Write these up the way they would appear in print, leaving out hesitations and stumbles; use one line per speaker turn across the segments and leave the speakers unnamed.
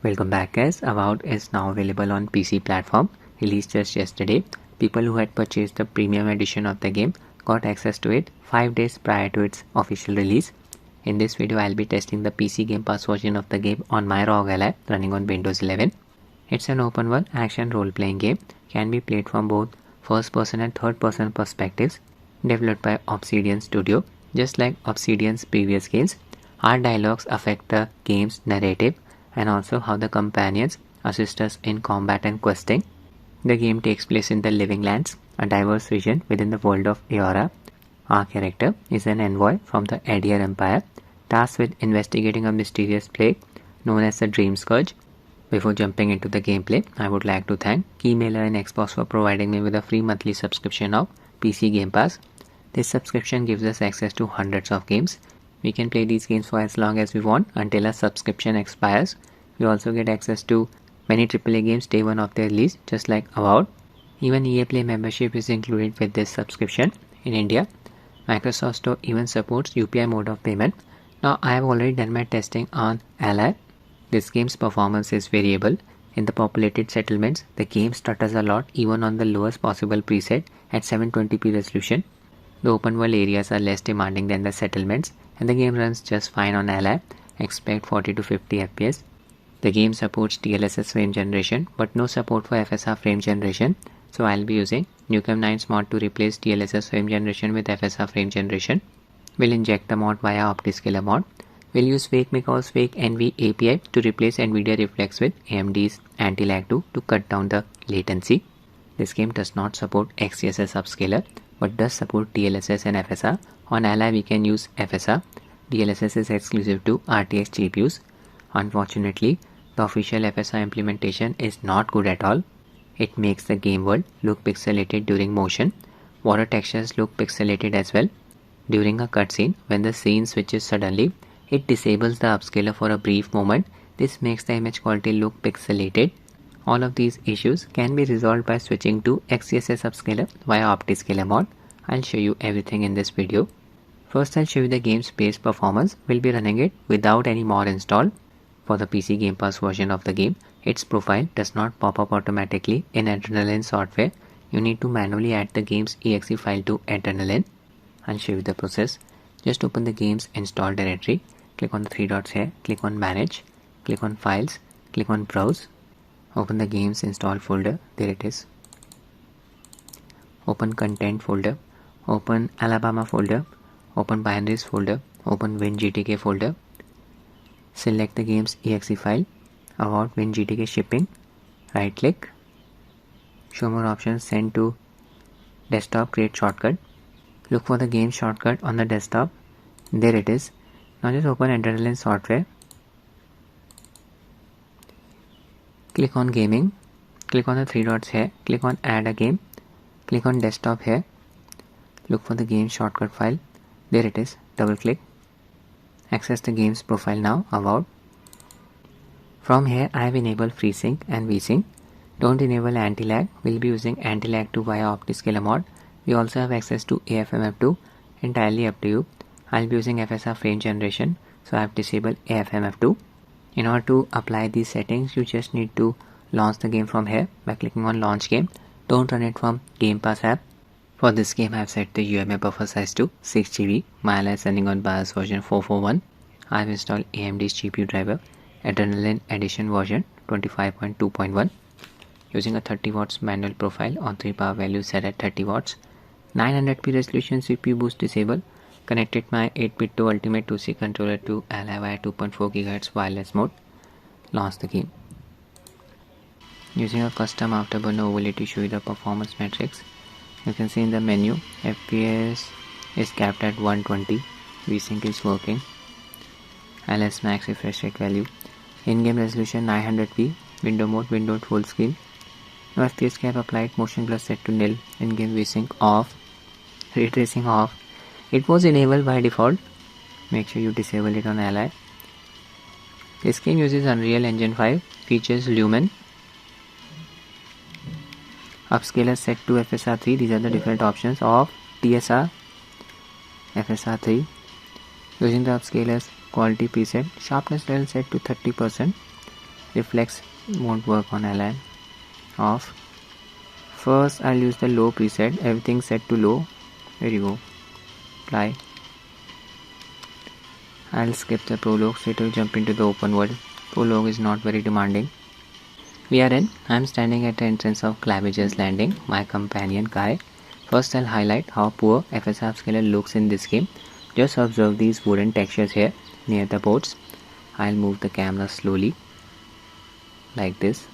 Welcome back guys. Avowed is now available on PC platform, released just yesterday. People who had purchased the premium edition of the game got access to it 5 days prior to its official release. In this video I'll be testing the PC Gamepass version of the game on my Rog Ally running on Windows 11. It's an open world action role-playing game, can be played from both first person and third person perspectives, developed by Obsidian Studio. Just like Obsidian's previous games, our dialogues affect the game's narrative and also how the companions assist us in combat and questing. The game takes place in the Living Lands, a diverse region within the world of Eora. Our character is an envoy from the Adir Empire, tasked with investigating a mysterious plague known as the Dream Scourge. Before jumping into the gameplay, I would like to thank Keymailer and Xbox for providing me with a free monthly subscription of PC Gamepass. This subscription gives us access to hundreds of games. We can play these games for as long as we want until our subscription expires. We also get access to many AAA games day one of their release, just like Avowed. Even EA Play membership is included with this subscription. In India, Microsoft Store even supports UPI mode of payment. Now I have already done my testing on Ally. This game's performance is variable. In the populated settlements, the game stutters a lot even on the lowest possible preset at 720p resolution. The open world areas are less demanding than the settlements and the game runs just fine on Ally, expect 40 to 50 FPS. The game supports DLSS frame generation but no support for FSR frame generation, so I'll be using Nukem 9's mod to replace DLSS frame generation with FSR frame generation. We'll inject the mod via Optiscaler mod. We'll use FakeMaker's Fake NV API to replace NVIDIA Reflex with AMD's Anti-Lag 2 to cut down the latency. This game does not support XeSS Upscaler but does support DLSS and FSR. On Ally we can use FSR. DLSS is exclusive to RTX GPUs. Unfortunately, the official FSR implementation is not good at all. It makes the game world look pixelated during motion. Water textures look pixelated as well. During a cutscene, when the scene switches suddenly, it disables the upscaler for a brief moment. This makes the image quality look pixelated. All of these issues can be resolved by switching to XeSS Upscaler via Optiscaler mod. I'll show you everything in this video. First I'll show you the game's base performance. We'll be running it without any mod installed. For the PC Gamepass version of the game, its profile does not pop up automatically in Adrenaline software. You need to manually add the game's exe file to Adrenaline. I'll show you the process. Just open the game's install directory. Click on the three dots here, click on Manage, click on Files, click on Browse. Open the game's install folder, there it is. Open Content folder, open Alabama folder, open Binaries folder, open WinGTK folder. Select the game's exe file, Avowed WinGTK shipping, right click, show more options, send to desktop, create shortcut. Look for the game shortcut on the desktop, there it is. Now just open Adrenaline software, click on gaming, click on the three dots here, click on add a game, click on desktop here, look for the game shortcut file, there it is, double click, access the game's profile now, Avowed. From here I have enabled FreeSync and VSync. Don't enable anti-lag, we'll be using anti-lag 2 via Optiscaler mod. We also have access to AFMF2, entirely up to you. I'll be using FSR frame generation, so I have disabled AFMF2. In order to apply these settings, you just need to launch the game from here by clicking on launch game. Don't run it from Game Pass app. For this game I have set the UMA buffer size to 6GB. My Ally is running on BIOS version 441. I have installed AMD's GPU driver, Adrenaline Edition version 25.2.1. Using a 30 watts manual profile on 3 power value set at 30 watts. 900p resolution CPU boost disabled. Connected my 8-bit to Ultimate 2C controller to Ally via 2.4 GHz wireless mode. Launch the game. Using a custom afterburner overlay to show you the performance metrics. You can see in the menu, FPS is capped at 120. VSync is working. LS max refresh rate value. In-game resolution 900p. Window mode, window full screen. No FPS cap applied. Motion blur set to nil. In-game VSync off. Ray tracing off. It was enabled by default. Make sure you disable it on Ally. This game uses Unreal Engine 5. Features Lumen. Upscaler set to FSR 3. These are the different options of TSR. FSR 3. Using the Upscaler's quality preset. Sharpness level set to 30%. Reflex won't work on Ally. Off. First I'll use the low preset, everything set to low. There you go. Apply. I'll skip the prologue straight away, jump into the open world. Prologue is not very demanding. We are in. I'm standing at the entrance of Claviger's Landing, my companion Kai. First I'll highlight how poor FSR Upscaler looks in this game. Just observe these wooden textures here near the ports. I'll move the camera slowly like this.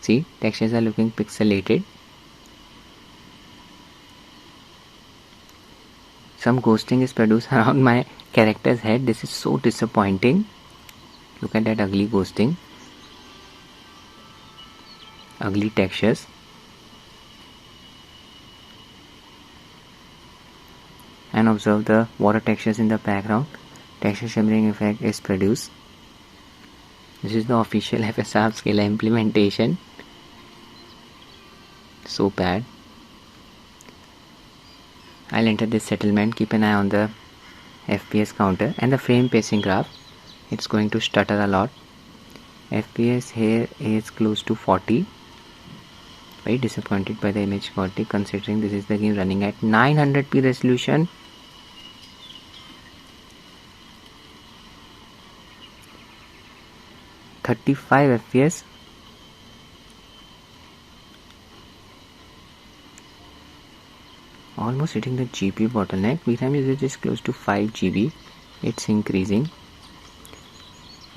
See, textures are looking pixelated. Some ghosting is produced around my character's head. This is so disappointing. Look at that ugly ghosting. Ugly textures. And observe the water textures in the background. Texture shimmering effect is produced. This is the official FSR Upscaler implementation. So bad. I'll enter this settlement. Keep an eye on the FPS counter and the frame pacing graph. It's going to stutter a lot. FPS here is close to 40. Very disappointed by the image quality considering this is the game running at 900p resolution. .35 FPS. Almost hitting the GPU bottleneck. VRAM usage is close to 5 GB. It's increasing.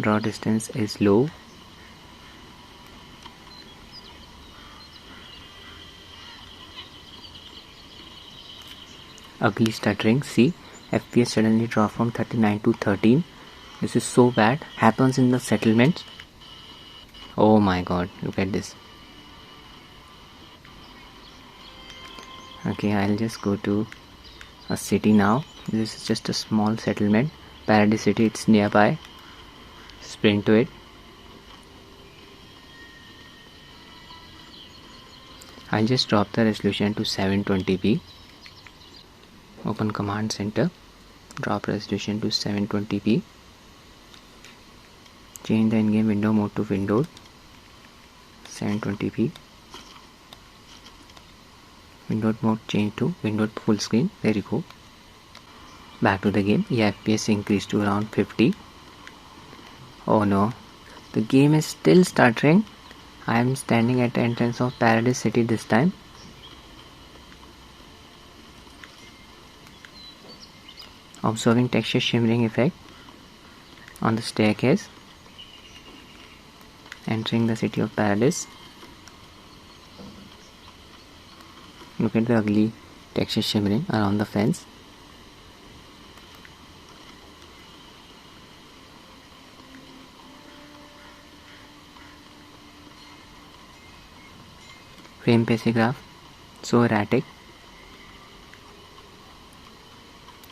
Draw distance is low. Ugly stuttering. See, FPS suddenly drop from 39 to 13. This is so bad. Happens in the settlements. Oh my god, look at this. Okay, I'll just go to a city now. This is just a small settlement. Paradise City, it's nearby. Sprint to it. I'll just drop the resolution to 720p. Open command center. Drop resolution to 720p. Change the in-game window mode to windowed. 720p. Windowed mode change to windowed full screen. There you go. Back to the game. FPS increased to around 50. Oh no, the game is still stuttering. I am standing at the entrance of Paradise City this time. Observing texture shimmering effect on the staircase. Entering the city of Paradise. Look at the ugly texture shimmering around the fence. Frame pacing graph, so erratic.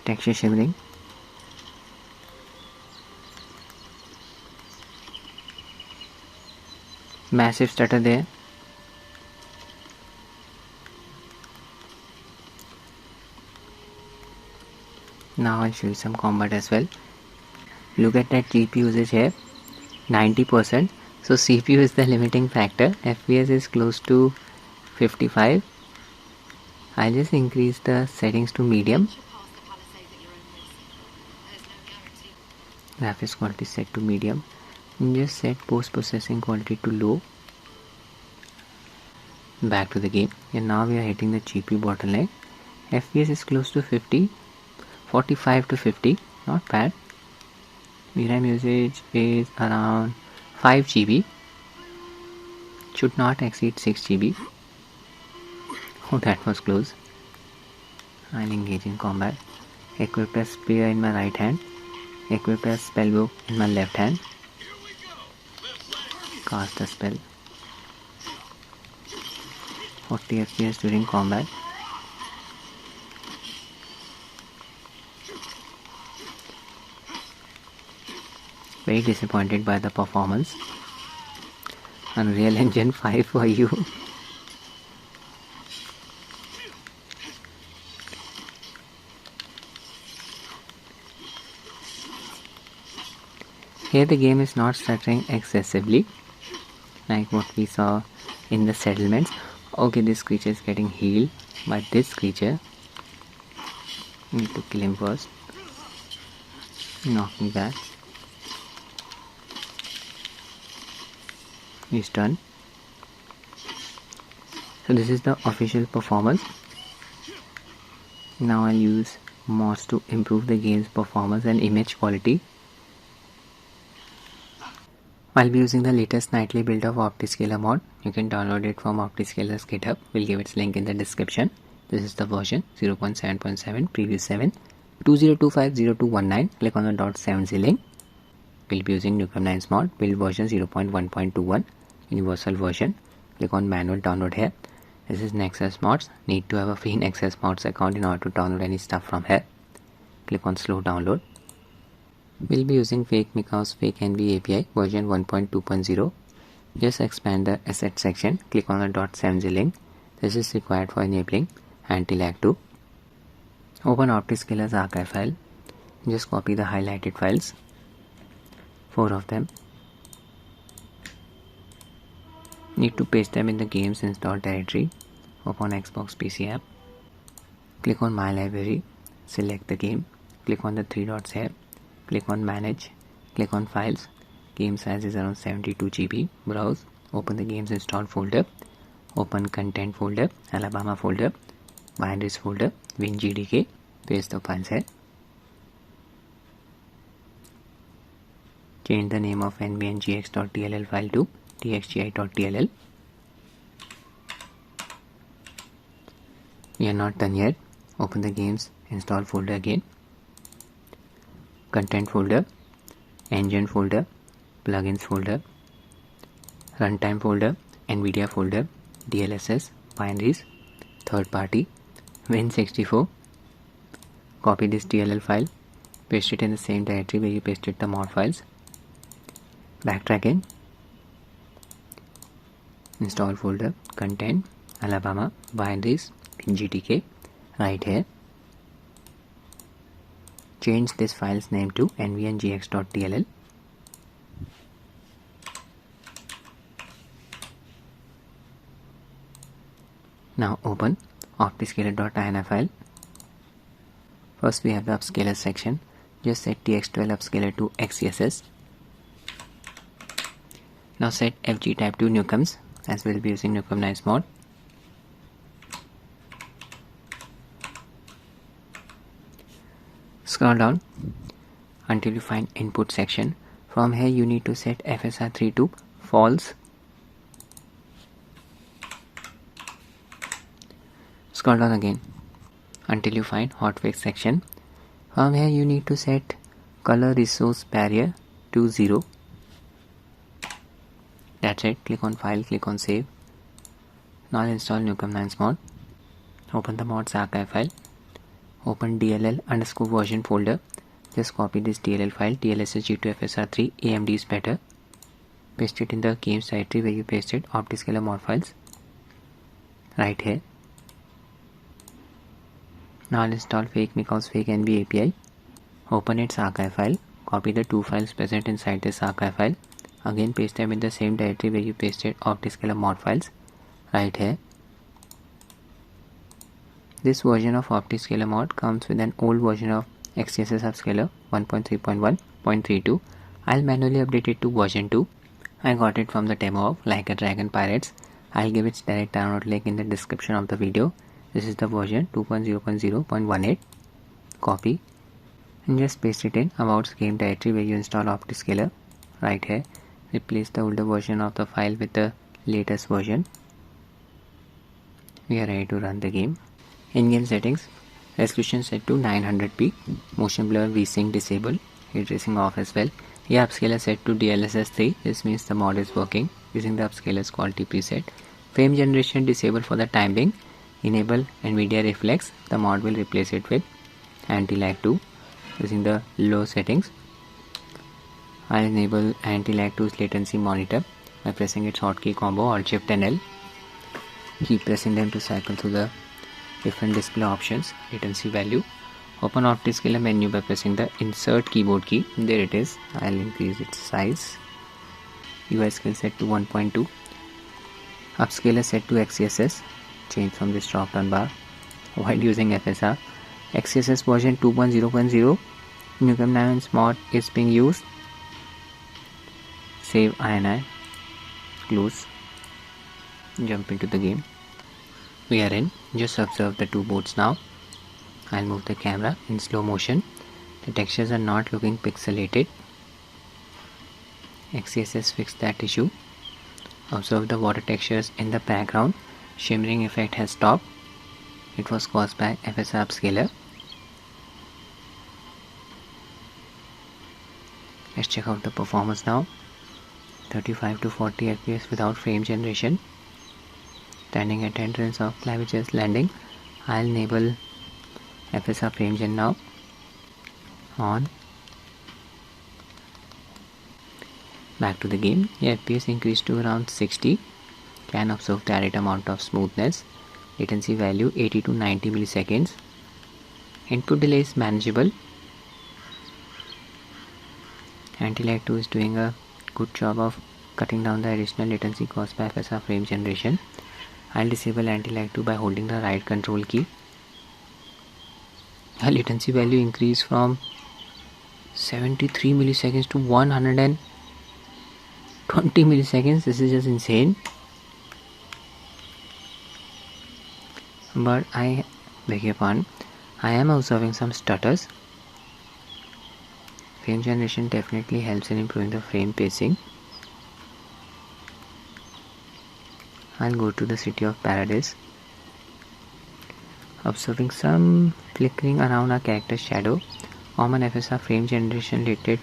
Texture shimmering. Massive stutter there. Now I'll show you some combat as well. Look at that GPU usage here, 90%. So CPU is the limiting factor. FPS is close to 55. I'll just increase the settings to medium. Graphics quality set to medium. And just set post processing quality to low. Back to the game. And now we are hitting the GPU bottleneck. FPS is close to 50. 45 to 50. Not bad. VRAM usage is around 5 GB. Should not exceed 6 GB. Oh, that was close. I'll engage in combat. Equip a spear in my right hand. Equip a spellbook in my left hand. Cast the spell. 40 FPS during combat. Very disappointed by the performance. Unreal Engine 5 for you. Here the game is not stuttering excessively like what we saw in the settlements. Okay, this creature is getting healed, but this creature, need to kill him first. Knock me back. He's done. So this is the official performance. Now I'll use mods to improve the game's performance and image quality. I'll be using the latest nightly build of Optiscaler mod. You can download it from Optiscaler's GitHub. We'll give its link in the description. This is the version 0.7.7 preview 7 20250219. Click on the .7z link. We'll be using Newcomb9's mod build version 0.1.21 universal version. Click on manual download here. This is XeSS mods. Need to have a free XeSS mods account in order to download any stuff from here. Click on slow download. We'll be using Fakenvapi's Fakenvapi API version 1.2.0. Just expand the asset section. Click on the .7z link. This is required for enabling anti-lag 2. Open Optiscaler's archive file. Just copy the highlighted files. 4 of them. Need to paste them in the game's install directory. Open Xbox PC app. Click on My Library. Select the game. Click on the 3 dots here. Click on Manage. Click on Files. Game size is around 72 GB. Browse. Open the game's installed folder. Open Content folder. Alabama folder. Binaries folder. WinGDK. Paste the files here. Change the name of nvngx.tll file to txgi.tll. We are not done yet. Open the game's install folder again. Content folder, engine folder, plugins folder, runtime folder, NVIDIA folder, DLSS, binaries, third party, Win64. Copy this DLL file, paste it in the same directory where you pasted the mod files. Backtrack in, install folder, content, Alabama, binaries, WinGDK, right here. Change this file's name to nvngx.tll. Now open Optiscaler.ini file. First we have the Upscaler section. Just set tx12 Upscaler to XeSS. Now set FG type to Newcombs, as we'll be using Newcomb9's mod. Scroll down until you find input section. From here you need to set FSR3 to false. Scroll down again until you find hotfix section. From here you need to set color resource barrier to 0. That's it. Click on file, click on save. Now I'll install Newcomb9's mod. Open the mods archive file. Open DLL_version folder. Just copy this DLL file, DLSS G2 FSR3 AMD is better. Paste it in the games directory where you pasted Optiscaler mod files. Right here. Now I'll install Fakenvapi's Fakenvapi API. Open its archive file. Copy the 2 files present inside this archive file. Again paste them in the same directory where you pasted Optiscaler mod files. Right here. This version of Optiscaler mod comes with an old version of XeSS Upscaler 1.3.1.32. I'll manually update it to version 2. I got it from the demo of Like a Dragon Pirates. I'll give its direct download link in the description of the video. This is the version 2.0.0.18. Copy and just paste it in Avowed's game directory where you install Optiscaler. Right here. Replace the older version of the file with the latest version. We are ready to run the game. In-game settings, resolution set to 900p, motion blur VSync disabled, ray tracing off as well. Here Upscaler set to DLSS 3, this means the mod is working using the Upscaler's quality preset. Frame generation disabled for the time being. Enable NVIDIA Reflex, the mod will replace it with anti-lag 2 using the low settings. I'll enable anti-lag 2's latency monitor by pressing its hotkey combo Alt-Shift-L. Keep pressing them to cycle through the different display options, latency value, Open Optiscaler menu by pressing the insert keyboard key. There it is. I'll increase its size. UI scale set to 1.2. Upscaler set to XeSS. Change from this drop down bar while using FSR. XeSS version 2.0.0. Nvapi mod is being used. Save INI. Close. Jump into the game. We are in. Just observe the two boards now. I'll move the camera in slow motion. The textures are not looking pixelated. XeSS fixed that issue. Observe the water textures in the background. Shimmering effect has stopped. It was caused by FSR Upscaler. Let's check out the performance now. 35 to 40 FPS without frame generation. Standing at entrance of clavicles landing. I'll enable FSR Frame Gen now. On. Back to the game. The FPS increased to around 60. Can observe the added amount of smoothness. Latency value 80 to 90 milliseconds. Input delay is manageable. Anti-lag 2 is doing a good job of cutting down the additional latency caused by FSR frame generation. I'll disable anti-lag 2 by holding the right control key. The latency value increased from 73 milliseconds to 120 milliseconds. This is just insane. But I beg your pardon, I am observing some stutters. Frame generation definitely helps in improving the frame pacing. I'll go to the City of Paradise. Observing some flickering around our character's shadow. Common FSR frame generation related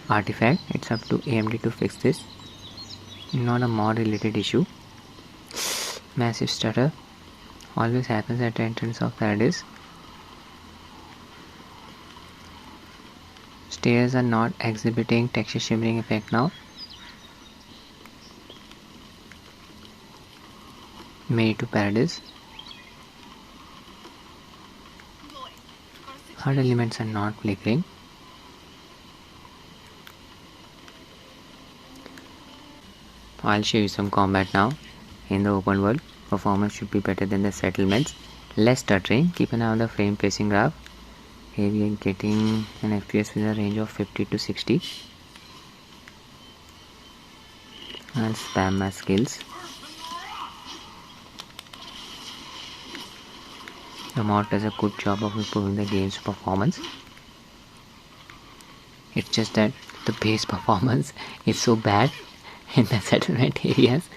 artifact. It's up to AMD to fix this. Not a mod related issue. Massive stutter. Always happens at the entrance of Paradise. Stairs are not exhibiting texture shimmering effect now. Made it to Paradise. Hard elements are not flickering. I'll show you some combat now. In the open world, performance should be better than the settlements. Less stuttering. Keep an eye on the frame pacing graph. Here we are getting an FPS with a range of 50 to 60. I'll spam my skills. The mod does a good job of improving the game's performance. It's just that the base performance is so bad in the settlement areas,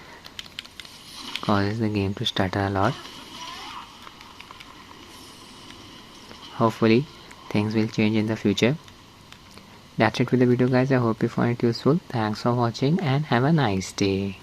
causes the game to stutter a lot. Hopefully things will change in the future. That's it with the video guys. I hope you found it useful. Thanks for watching and have a nice day.